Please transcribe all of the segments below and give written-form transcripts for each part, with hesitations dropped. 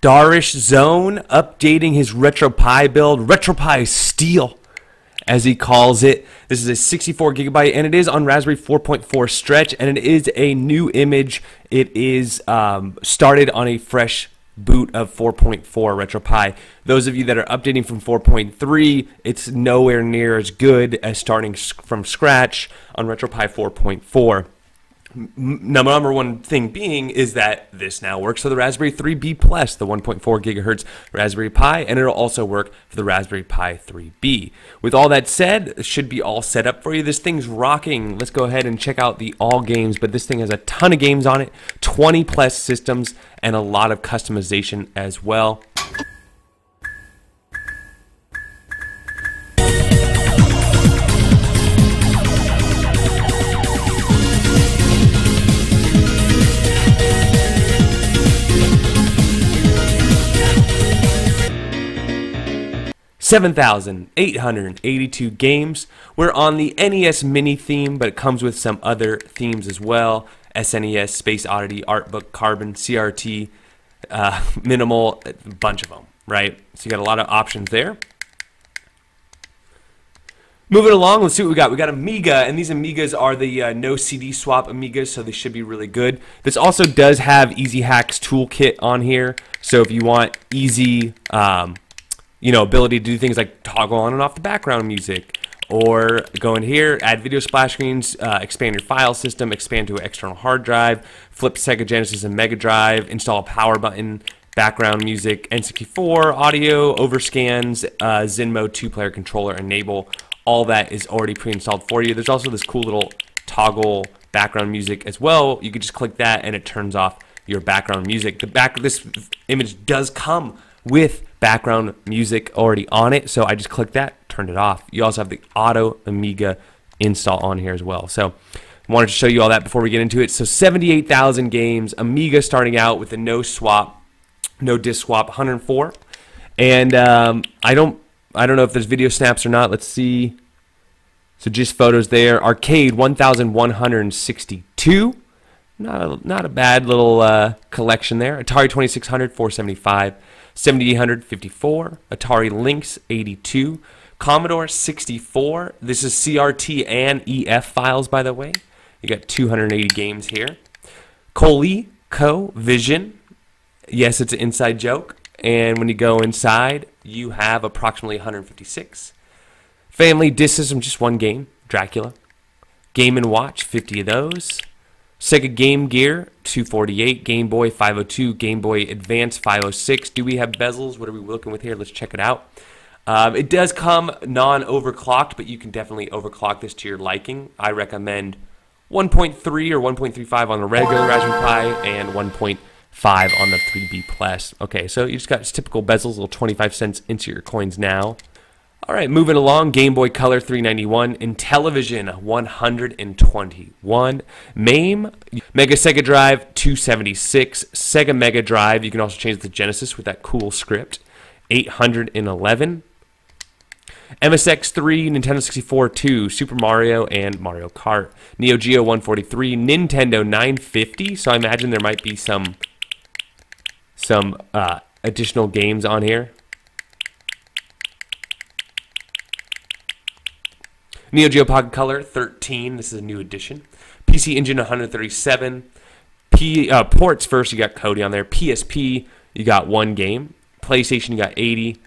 Darish Zone updating his RetroPie build, RetroPie Steel, as he calls it. This is a 64 gigabyte, and it is on Raspberry 4.4 stretch, and it is a new image. It is started on a fresh boot of 4.4 RetroPie. Those of you that are updating from 4.3, it's nowhere near as good as starting from scratch on RetroPie 4.4. Number one thing being is that this now works for the Raspberry 3B Plus, the 1.4 gigahertz Raspberry Pi, and it'll also work for the Raspberry Pi 3B. With all that said, it should be all set up for you. This thing's rocking. Let's go ahead and check out the all games, but this thing has a ton of games on it, 20 plus systems, and a lot of customization as well. $7,882 games. We're on the NES Mini theme, but it comes with some other themes as well. SNES, Space Oddity, Artbook, Carbon, CRT, Minimal, a bunch of them, right? So you got a lot of options there. Moving along, let's see what we got. We got Amiga, and these Amigas are the no CD swap Amigas, so they should be really good. This also does have Easy Hacks Toolkit on here, so if you want easy ability to do things like toggle on and off the background music, or go in here, add video splash screens, expand your file system, expand to an external hard drive, flip Sega Genesis and Mega Drive, install a power button, background music, N64, audio, overscans, Zen mode, 2-player controller, enable. All that is already pre-installed for you. There's also this cool little toggle background music as well. You can just click that and it turns off your background music. This image does come with background music already on it, so I just clicked that, turned it off. You also have the auto Amiga install on here as well. So I wanted to show you all that before we get into it. So 78,000 games, Amiga starting out with a no disc swap, 104. And I don't know if there's video snaps or not. Let's see. So just photos there. Arcade 1,162. Not a bad little collection there. Atari 2600, 475. 7800, 54. Atari Lynx, 82. Commodore 64. This is CRT and EF files, by the way. You got 280 games here. ColecoVision. Yes, it's an inside joke. And when you go inside, you have approximately 156. Family Disk System, just one game, Dracula. Game & Watch, 50 of those. Sega Game Gear, 248. Game Boy, 502. Game Boy Advance, 506. Do we have bezels? What are we looking with here? Let's check it out. It does come non-overclocked, but you can definitely overclock this to your liking. I recommend 1.3 or 1.35 on the regular Raspberry Pi and 1.5 on the 3B Plus. Okay, so you just got typical bezels, little 25 cents into your coins now. All right, moving along, Game Boy Color 391, Intellivision 121, MAME, Mega Sega Drive 276, Sega Mega Drive, you can also change the Genesis with that cool script, 811, MSX3, Nintendo 64 2, Super Mario and Mario Kart, Neo Geo 143, Nintendo 950, so I imagine there might be some additional games on here. Neo Geo Pocket Color 13, this is a new edition. PC Engine 137. Ports first, you got Cody on there. PSP, you got one game. PlayStation, you got 80.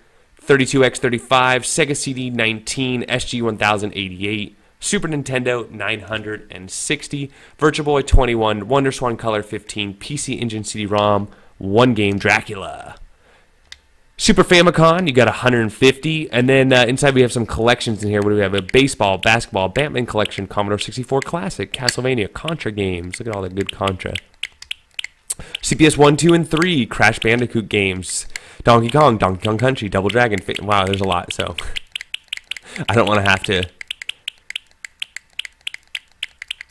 32x35, Sega CD 19, SG 1088, Super Nintendo 960, Virtual Boy 21, WonderSwan Color 15, PC Engine CD-ROM, one game, Dracula. Super Famicom, you got 150, and then inside we have some collections in here. What do we have? A baseball, basketball, Batman collection, Commodore 64 Classic, Castlevania, Contra games. Look at all the good Contra. CPS 1, 2, and 3, Crash Bandicoot games, Donkey Kong Country, Double Dragon. Wow, there's a lot, so I don't want to have to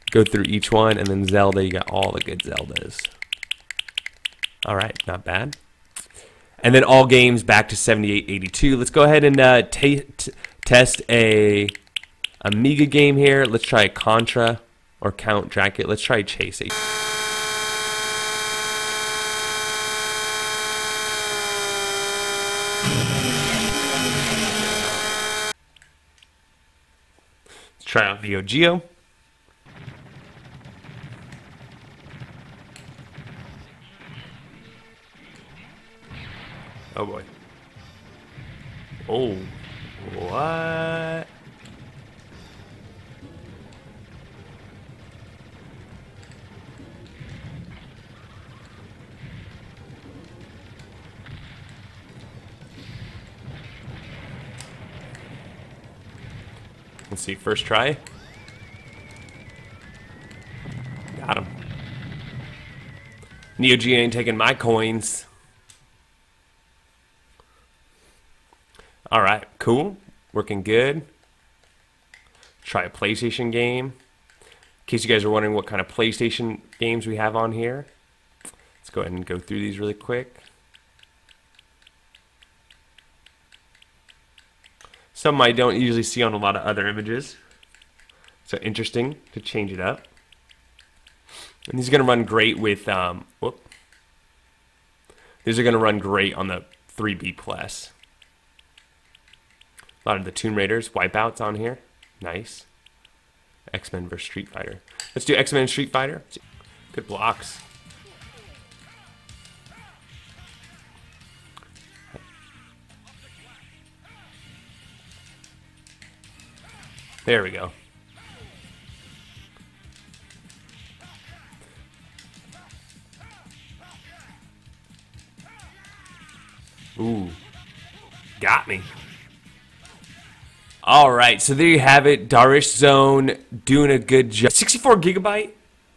go through each one. And then Zelda, you got all the good Zeldas. All right, not bad. And then all games back to 7882. Let's go ahead and test a Amiga game here. Let's try Contra or Count Dracula. Let's try Chase. Let's try out Neo Geo. Oh boy. Oh, what? Let's see, first try. Got him. Neo Geo ain't taking my coins. Alright, cool. Working good. Try a PlayStation game. In case you guys are wondering what kind of PlayStation games we have on here, let's go ahead and go through these really quick. Some I don't usually see on a lot of other images. So interesting to change it up. And these are going to run great with, these are going to run great on the 3B Plus. A lot of the Tomb Raiders, Wipeouts on here. Nice. X-Men vs. Street Fighter. Let's do X-Men and Street Fighter. Good blocks. There we go. Ooh. Got me. Alright, so there you have it. Darish Zone doing a good job. 64 gigabyte.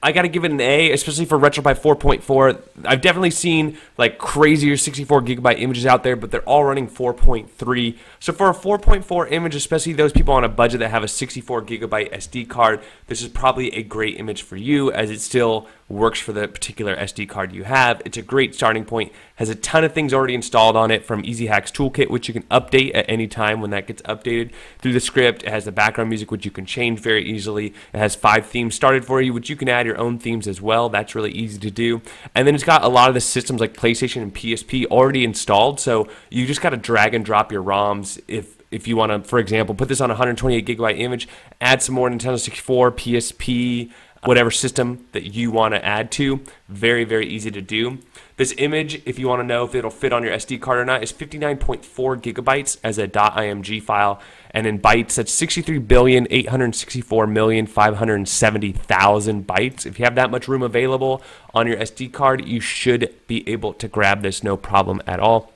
I gotta give it an A, especially for RetroPie 4.4. I've definitely seen like crazier 64 gigabyte images out there, but they're all running 4.3. So for a 4.4 image, especially those people on a budget that have a 64 gigabyte SD card, this is probably a great image for you, as it still works for the particular SD card you have. It's a great starting point. Has a ton of things already installed on it, from Easy Hacks Toolkit, which you can update at any time when that gets updated through the script. It has the background music, which you can change very easily. It has 5 themes started for you, which you can add your own themes as well. That's really easy to do. And then it's got a lot of the systems like PlayStation and PSP already installed, so you just got to drag and drop your ROMs if you want to, for example, put this on a 128 gigabyte image, add some more Nintendo 64, PSP, whatever system that you want to add to. Very, very easy to do. This image, if you want to know if it'll fit on your SD card or not, is 59.4 gigabytes as a .img file, and in bytes, that's 63,864,570,000 bytes. If you have that much room available on your SD card, you should be able to grab this no problem at all.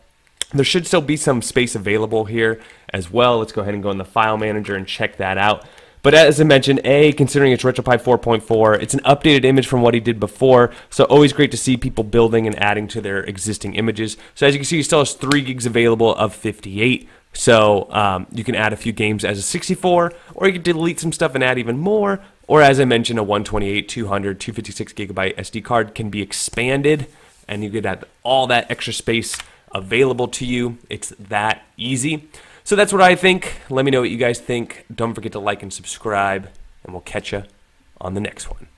There should still be some space available here as well. Let's go ahead and go in the file manager and check that out. But as I mentioned, considering it's RetroPie 4.4, it's an updated image from what he did before, so always great to see people building and adding to their existing images. So as you can see, he still has 3 gigs available of 58, so you can add a few games as a 64, or you can delete some stuff and add even more, or as I mentioned, a 128, 200, 256 gigabyte SD card can be expanded, and you get all that extra space available to you. It's that easy. So that's what I think. Let me know what you guys think. Don't forget to like and subscribe, and we'll catch you on the next one.